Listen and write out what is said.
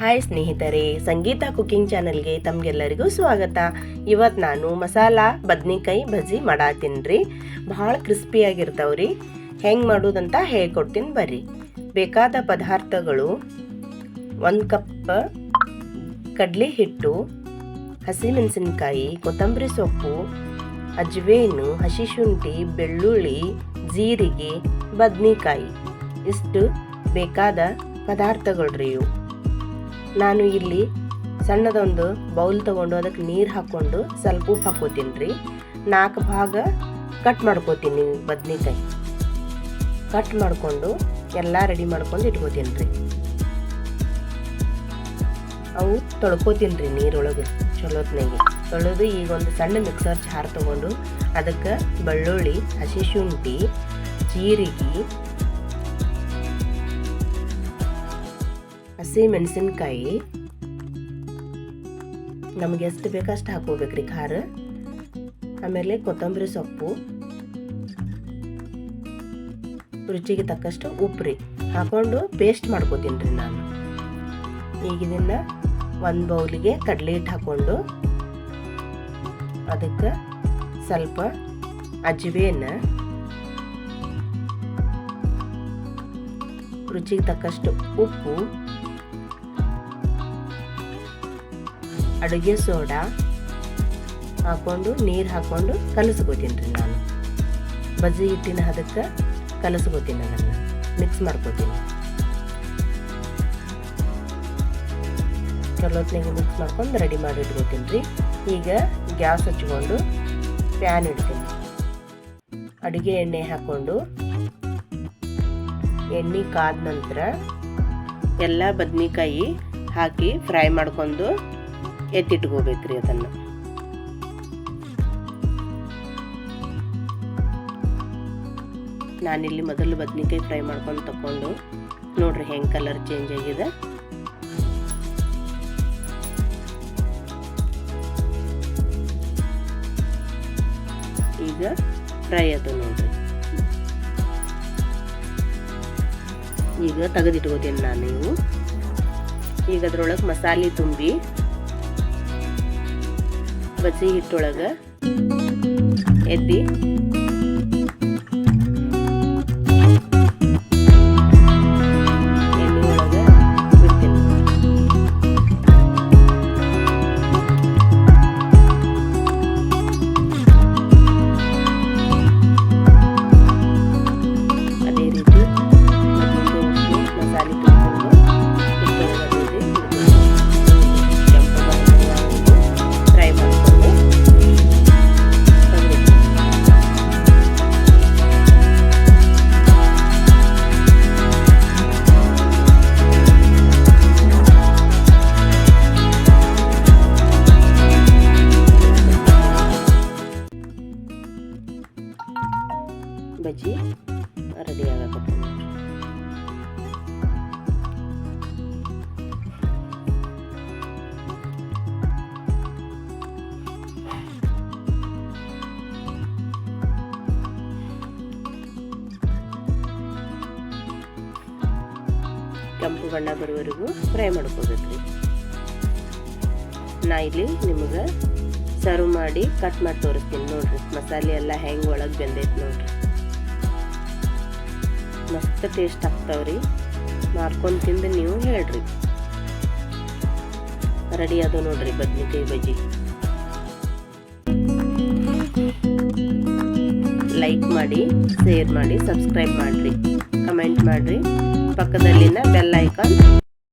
Hi ಸ್ನೇಹಿತರೆ, ಸಂಗೀತ cooking ಚಾನಲ್ಗೆ ತಮಗೆಲ್ಲರಿಗೂ ಸ್ವಾಗತ. ಇವತ್ತು ನಾನು ಮಸಾಲ ಬದ್ನಿಕಾಯಿ ಬಜ್ಜಿ ಮಾಡಾತೀನಿ ರೀ. ಭಾಳ ಕ್ರಿಸ್ಪಿಯಾಗಿರ್ತಾವ್ರಿ. ಹೆಂಗೆ ಮಾಡೋದಂತ ಹೇಳ್ಕೊಡ್ತೀನಿ ಬರ್ರಿ. ಬೇಕಾದ ಪದಾರ್ಥಗಳು: 1 ಕಪ್ ಕಡಲೆ ಹಿಟ್ಟು, ಹಸಿಮೆಣಸಿನ್ಕಾಯಿ, ಕೊತ್ತಂಬರಿ ಸೊಪ್ಪು, ಅಜ್ವೇನು, ಹಸಿ ಶುಂಠಿ, ಬೆಳ್ಳುಳ್ಳಿ, ಜೀರಿಗೆ, ಬದ್ನಿಕಾಯಿ. ಇಷ್ಟು ಬೇಕಾದ ಪದಾರ್ಥಗಳು ರೀ ಇವು. ನಾನು ಇಲ್ಲಿ ಸಣ್ಣದೊಂದು ಬೌಲ್ ತೊಗೊಂಡು ಅದಕ್ಕೆ ನೀರು ಹಾಕ್ಕೊಂಡು ಸ್ವಲ್ಪ ಉಪ್ಪು ಹಾಕ್ಕೋತೀನಿ ರೀ. 4 ಭಾಗ ಕಟ್ ಮಾಡ್ಕೋತೀನಿ ಬದ್ನಿಕಾಯಿ. ಕಟ್ ಮಾಡಿಕೊಂಡು ಎಲ್ಲ ರೆಡಿ ಮಾಡ್ಕೊಂಡು ಇಟ್ಕೋತೀನಿ ರೀ. ಅವು ತೊಳ್ಕೊತೀನಿ ರೀ ನೀರೊಳಗೆ ಚಲೋತ್ನಾಗೆ. ತೊಳೆದು ಈಗ ಒಂದು ಸಣ್ಣ ಮಿಕ್ಸರ್ ಜಾರ್ ತೊಗೊಂಡು ಅದಕ್ಕೆ ಬೆಳ್ಳುಳ್ಳಿ, ಹಸಿ ಶುಂಠಿ, ಜೀರಿಗೆ, ಹಸಿ ಮೆಣಸಿನ್ಕಾಯಿ, ನಮಗೆ ಎಷ್ಟು ಬೇಕೋ ಅಷ್ಟು ಹಾಕೋಬೇಕ್ರಿ ಖಾರ. ಆಮೇಲೆ ಕೊತ್ತಂಬರಿ ಸೊಪ್ಪು, ರುಚಿಗೆ ತಕ್ಕಷ್ಟು ಉಪ್ಪು ರೀ ಹಾಕೊಂಡು ಪೇಸ್ಟ್ ಮಾಡ್ಕೋತೀನಿ ರೀ ನಾನು. ಈಗ ಇದನ್ನು ಒಂದು ಬೌಲಿಗೆ ಕಡಲೆ ಹಿಟ್ಟು ಹಾಕ್ಕೊಂಡು ಅದಕ್ಕೆ ಸ್ವಲ್ಪ ಅಜ್ವೇನ, ರುಚಿಗೆ ತಕ್ಕಷ್ಟು ಉಪ್ಪು, ಅಡುಗೆ ಸೋಡಾ ಹಾಕ್ಕೊಂಡು ನೀರು ಹಾಕ್ಕೊಂಡು ಕಲಸ್ಕೋತೀನಿ ರೀ ನಾನು. ಬಜ್ಜಿ ಹಿಟ್ಟಿನ ಅದಕ್ಕೆ ಕಲಸ್ಕೋತೀನಿ, ಅದನ್ನು ಮಿಕ್ಸ್ ಮಾಡ್ಕೋತೀನಿ. ಚಲೋತ್ನಾಗೆ ಮಿಕ್ಸ್ ಮಾಡ್ಕೊಂಡು ರೆಡಿ ಮಾಡಿ ಇಟ್ಕೋತೀನಿ ರೀ. ಈಗ ಗ್ಯಾಸ್ ಹಚ್ಕೊಂಡು ಪ್ಯಾನ್ ಇಡ್ತೀನಿ. ಅಡುಗೆ ಎಣ್ಣೆ ಹಾಕ್ಕೊಂಡು ಎಣ್ಣೆ ಕಾದ ನಂತರ ಎಲ್ಲ ಬದ್ನಿಕಾಯಿ ಹಾಕಿ ಫ್ರೈ ಮಾಡ್ಕೊಂಡು ಎತ್ತಿಟ್ಕೋಬೇಕ್ರಿ ಅದನ್ನು. ನಾನಿಲ್ಲಿ ಮೊದಲು ಬದ್ನಿಕಾಯಿ ಫ್ರೈ ಮಾಡ್ಕೊಂಡು ತಗೊಂಡು ನೋಡ್ರಿ ಹೆಂಗೆ ಕಲರ್ ಚೇಂಜ್ ಆಗಿದೆ. ಈಗ ಫ್ರೈ ಆಯ್ತು ನೋಡ್ರಿ. ಈಗ ತೆಗೆದಿಟ್ಕೋತೀನಿ ನಾನು ಇವು. ಈಗ ಅದ್ರೊಳಗೆ ಮಸಾಲೆ ತುಂಬಿ ಬಜ್ಜಿ ಹಿಟ್ಟೊಳಗೆ ಎದ್ದಿ ಎಣ್ಣೆ ಒಳಗೆ ಬಿಡ್ತೀನಿ. ಅದೇ ರೀತಿ ಮಸಾಲೆ ತುಂಬಿಕೊಂಡು ಹಿಟ್ಟೊಳಗೆ ಕೆಂಪು ಫ್ರೈ ಮಾಡ್ಕೊಂಡು ಬಜ್ಜಿ ರೆಡಿ ಆಗತ್ತೆ. ಕೆಂಪು ಬಣ್ಣ ಬರುವವರೆಗೂ ಫ್ರೈ ಮಾಡ್ಕೋಬೇಕ್ರಿ. ನಾ ಇಲ್ಲಿ ನಿಮಗೆ ಸರ್ವ್ ಮಾಡಿ ಕಟ್ ಮಾಡಿ ತೋರಿಸ್ತೀನಿ ನೋಡ್ರಿ. ಮಸಾಲೆ ಎಲ್ಲ ಹೆಂಗೆ ಒಳಗೆ ಬೆಂದೈತೆ ನೋಡ್ರಿ. ಮಸ್ತ್ ಟೇಸ್ಟ್ ಆಗ್ತಾವ್ರಿ. ಮಾಡ್ಕೊಂಡು ತಿಂದು ನೀವು ಹೇಳ್ರಿ. ರೆಡಿ ಅದು ನೋಡ್ರಿ ಬದ್ನಿಕಾಯಿ ಬಜ್ಜಿ. ಲೈಕ್ ಮಾಡಿ, ಶೇರ್ ಮಾಡಿ, ಸಬ್ಸ್ಕ್ರೈಬ್ ಮಾಡಿರಿ, ಕಮೆಂಟ್ ಮಾಡಿರಿ. ಪಕ್ಕದಲ್ಲಿನ ಬೆಲ್ ಐಕಾನ್